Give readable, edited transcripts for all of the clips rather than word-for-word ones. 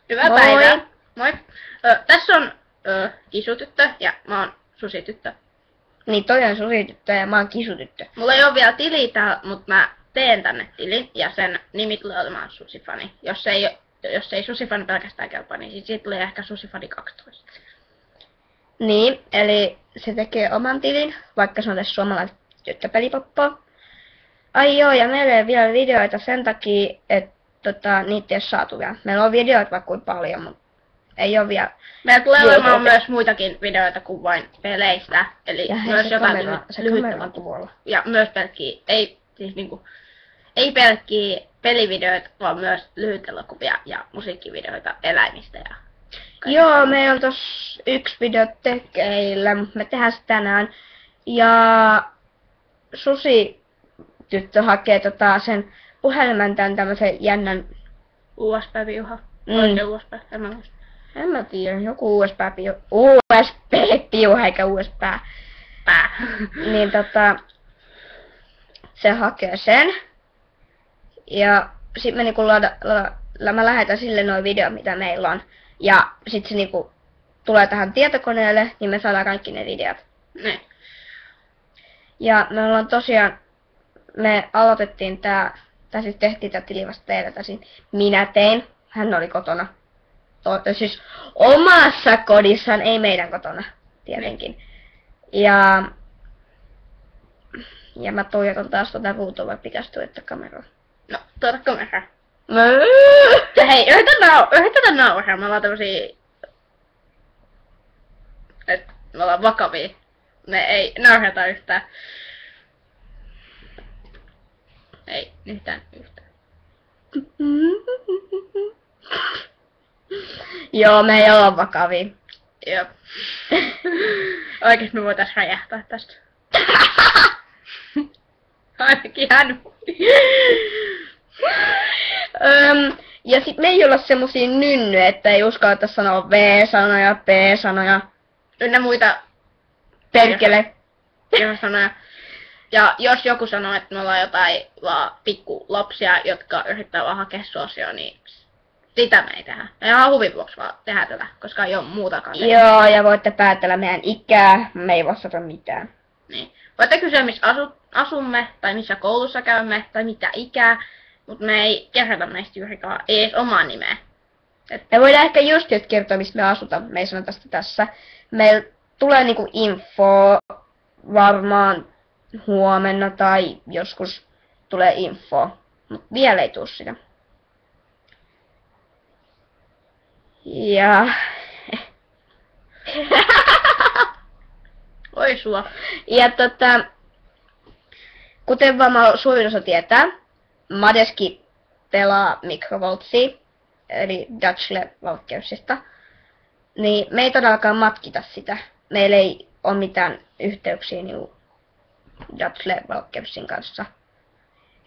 Hyvää Moi. päivää. Moi. Tässä on Kisutyttö ja mä oon Susityttö. Niin toi on Susityttö ja mä oon Kisutyttö. Mulla ei oo vielä tiliä täällä, mut mä teen tänne tilin ja sen nimi tulee olemaan Susifani. Jos ei Susifani pelkästään kelpaa, niin sit siitä tulee ehkä Susifani 12. Niin, eli se tekee oman tilin, vaikka se on tässä suomalaista tyttöpelipoppoa. Ai joo, ja meillä ei ole vielä videoita sen takia, että niitä ei ole saatu vielä. Meillä on videoita vaikka kuin paljon, mutta ei ole vielä. Meillä tulee olemaan myös muitakin videoita kuin vain peleistä. Eli Ja myös jotain lyhyitä kuvolla. ja myös pelkkiä, ei pelkkiä pelivideoita, vaan myös lyhytelokuvia ja musiikkivideoita eläimistä ja Joo, meillä on tossa yksi video tekeillä, mutta me tehdään se tänään. Ja Susityttö hakee sen puhelimen tän tämmösen jännän USB-viuha. USB, en mä tiedä, joku USB-piuha eikä USB. Pää. Niin se hakee sen. Ja sit me niinku mä lähetän sille noin videot, mitä meillä on. Ja sit se niinku tulee tähän tietokoneelle, niin me saadaan kaikki ne videot. Ne. Ja me ollaan tosiaan, me aloitettiin tai siis tehtiin tää tili vasta teille, minä tein, hän oli kotona. Siis omassa kodissaan, ei meidän kotona, tietenkin. Ja mä tuijotan taas ruutua, vai pitäis tuijottaa kameraa? No, tuota kameraa. Ja hei, yritä nauraa, me ollaan tämmösiä... Me ollaan vakavia. Me ei naurata yhtään. Ei, yhtään. Joo, me ei olla vakavia. Jop. Oikeesti me voitais räjähtää tästä. Ainakin hän voi. Ja sit me ei olla semmosia nynnyjä, että ei uskalleta sanoa V-sanoja, P-sanoja. Ynnä muita Perkele. sanoja. Ja jos joku sanoo, että me ollaan jotain vaan pikkulapsia, jotka yrittää vaan hakea suosioon, niin sitä me ei tehdä. Me ihan huvin vuoksi vaan tehdä tätä, koska ei oo muutakaan. Joo, ja voitte päätellä meidän ikää, me ei vastata mitään. Niin. Voitte kysyä, missä asumme, tai missä koulussa käymme, tai mitä ikää, mutta me ei kerrota meistä juurikaan, ei edes omaa nimeä. Me voidaan ehkä just kertoa, mistä me asutaan, me ei sanota sitä tässä. Meillä tulee niinku info varmaan huomenna tai joskus tulee info, mutta vielä ei tuu sitä. Ja... Oi sua. Ja kuten varmaan suurin osa tietää, Madeski pelaa Microvoltsia, eli Dutchle-valkkeuksista. Niin me ei todellakaan matkita sitä. Meillä ei ole mitään yhteyksiä niinku Dutchle-valkkeuksin kanssa.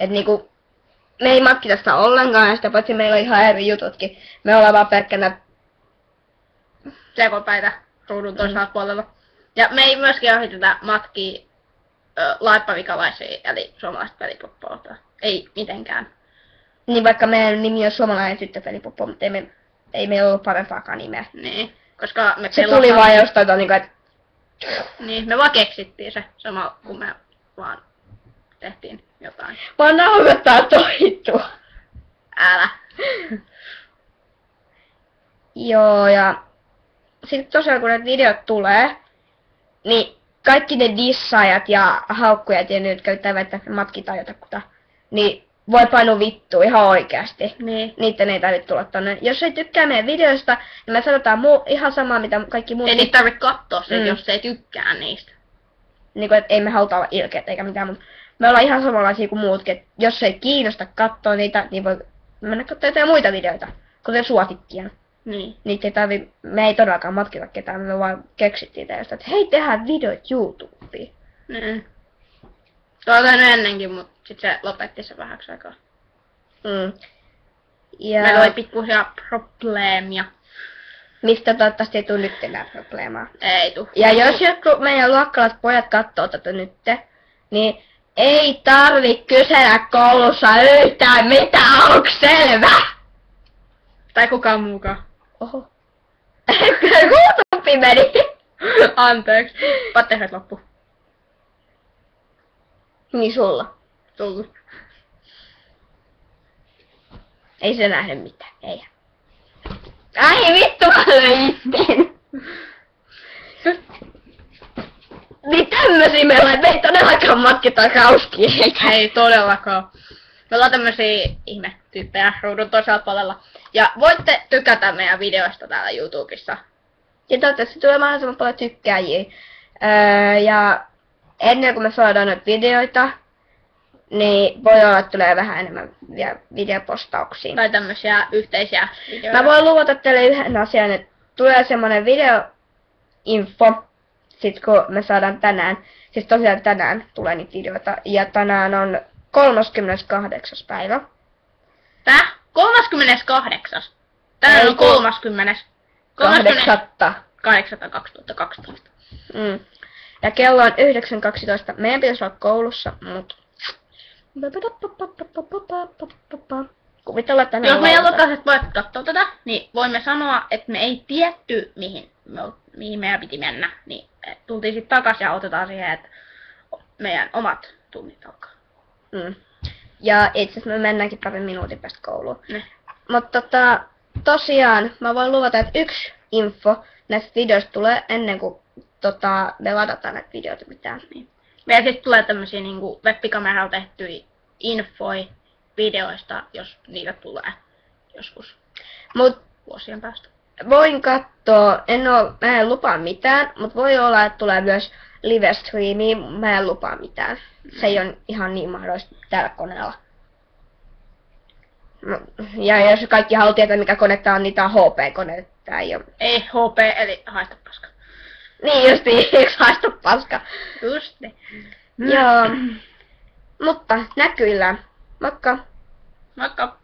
Et niinku, me ei matkita sitä ollenkaan, ja sitä paitsi meillä on ihan eri jututkin. Me ollaan vaan pelkkänä sekopäitä ruudun toisella puolella. Ja me ei myöskään ohiteta matkia laippavikalaisia, eli suomalaista pelipoppoa. Ei mitenkään. Niin vaikka meidän nimi on suomalainen tyttöpelipoppo, mutta ei meillä ollut parempaakaan nimeä. Niin, koska me se tuli vaan jostain niinku, että... Niin, me vaan keksittiin se sama, kun me vaan tehtiin jotain. Vaan naurattaa toitua. Älä. Joo, ja sitten tosiaan kun ne videot tulee, niin kaikki ne dissaajat ja haukkujat ja nyt käyttävät, että matkitaan jotakuta, niin voi painua vittua ihan oikeasti. Niin. Niitten ei tarvitse tulla tonne. Jos ei tykkää meidän videosta, niin me sanotaan ihan samaa, mitä kaikki muut... Ei niitä tarvitse katsoa se, jos ei tykkää niistä. Niinku, et ei me haluta olla ilkeät eikä mitään, mutta me ollaan ihan samanlaisia kuin muutkin. Et jos ei kiinnosta katsoa niitä, niin voi mennä katsoa jotain muita videoita, kuten suosikkia. Niin. Niitä ei me ei todellakaan matkita ketään, me vaan keksittiin tästä, että hei, tehdään videot YouTubeen. Niin. Tuo on tehnyt ennenkin, mutta sit se lopetti se vähäksi aikaa. Ja... Meillä oli pikkuisia probleemia. Mistä toivottavasti ei tule nyt enää probleemaa. Ei tuu. Ja jos jotkut meidän luokkalaiset pojat katsoo tätä nytte, niin ei tarvi kysellä koulussa yhtään mitään, onko selvä? Tai kukaan muukaan. Oho. Ruutupi meni. Anteeksi. Patterit loppu. Niin sulla. Tullut. Ei se nähnyt mitään, ei. Ai vittu, mä löin itteen. Niin tämmösiä meillä ei todellakaan matkita rauskieita. Ei todellakaan. Me ollaan tämmösiä ihmetyyppejä ruudun toisella puolella. Ja voitte tykätä meidän videoista täällä YouTubessa. Ja toivottavasti tulee mahdollisimman paljon tykkääjiä. Ja ennen kuin me saadaan noita videoita, niin voi olla, että tulee vähän enemmän videopostauksia. Tai tämmösiä yhteisiä videoita. Mä voin luvata teille yhden asian, että tulee semmonen videoinfo, sit kun me saadaan tänään. Siis tosiaan tänään tulee niitä videoita. Ja tänään on 38. päivä. Tää? 38. Tänään on 30. 8.2012. Ja kello on 9.12. Meidän pitäisi olla koulussa, mut... Kuvitellaan tänään. Jos meidän luokkaiset voivat katsoa tätä, niin voimme sanoa, että me ei tietty mihin meidän piti mennä. Niin tultiin sitten takaisin ja otetaan siihen, että meidän omat tunnit alkaa. Ja itse asiassa me mennäänkin parin minuutin päästä kouluun. Ne. Mutta tosiaan mä voin luvata, että yksi info näistä videoista tulee ennen kuin me ladataan näitä videoita mitään. Niin. Meillä sitten tulee tämmösiä niinku web-kameralla tehtyjä infoi videoista, jos niitä tulee joskus Mut vuosien päästä. voin katsoa, mä en lupaa mitään, mutta voi olla, että tulee myös live-streami, mä en lupaa mitään. Se ei ole ihan niin mahdollista tällä koneella. Ja jos kaikki haluaa tietää, mikä kone tää on, niin tää on HP-kone. Tää ei ole... Ei HP, eli haista paska. Niin justiin, eikö haista paska? Just niin. Joo. Mutta näkyillä. Moikka! Moikka!